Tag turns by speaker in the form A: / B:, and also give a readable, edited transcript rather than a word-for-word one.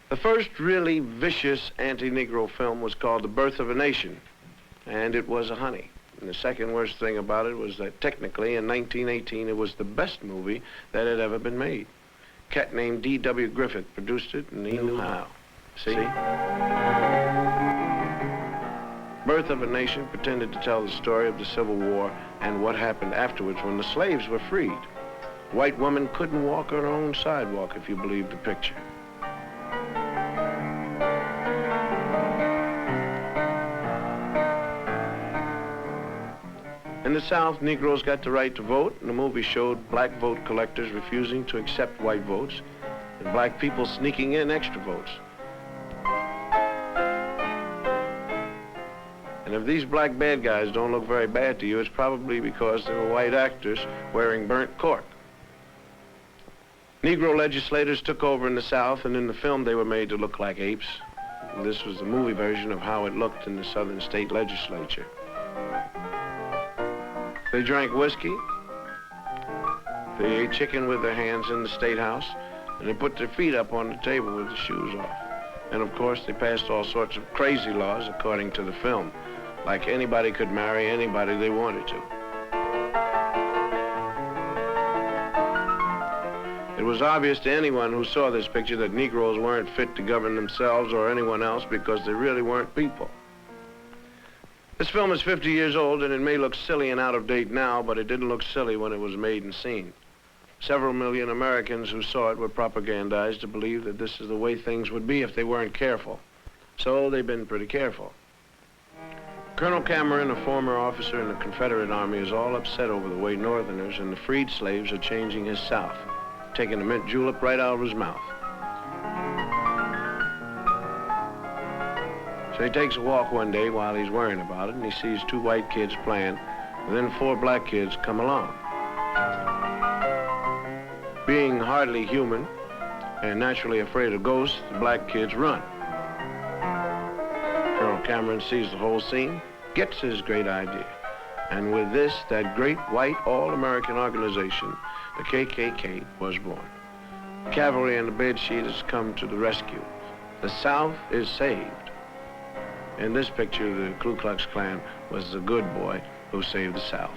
A: The first really vicious anti-Negro film was called The Birth of a Nation, and it was a honey. And the second worst thing about it was that technically in 1918 it was the best movie that had ever been made. A cat named D.W. Griffith produced it, and he knew how. See? Birth of a Nation pretended to tell the story of the Civil War and what happened afterwards when the slaves were freed. White women couldn't walk on her own sidewalk, if you believe the picture. In the South, Negroes got the right to vote, and the movie showed black vote collectors refusing to accept white votes, and black people sneaking in extra votes. And if these black bad guys don't look very bad to you, it's probably because they were white actors wearing burnt cork. Negro legislators took over in the South, and in the film they were made to look like apes. And this was the movie version of how it looked in the Southern state legislature. They drank whiskey, they ate chicken with their hands in the State House, and they put their feet up on the table with the shoes off. And of course, they passed all sorts of crazy laws according to the film, like anybody could marry anybody they wanted to. It was obvious to anyone who saw this picture that Negroes weren't fit to govern themselves or anyone else because they really weren't people. This film is 50 years old, and it may look silly and out of date now, but it didn't look silly when it was made and seen. Several million Americans who saw it were propagandized to believe that this is the way things would be if they weren't careful. So they've been pretty careful. Colonel Cameron, a former officer in the Confederate Army, is all upset over the way Northerners and the freed slaves are changing his South, taking a mint julep right out of his mouth. So he takes a walk one day while he's worrying about it, and he sees two white kids playing, and then four black kids come along. Being hardly human and naturally afraid of ghosts, the black kids run. Colonel Cameron sees the whole scene, gets his great idea, and with this, that great white all-American organization, the KKK, was born. The cavalry and the bedsheet has come to the rescue. The South is saved. In this picture, the Ku Klux Klan was the good boy who saved the South.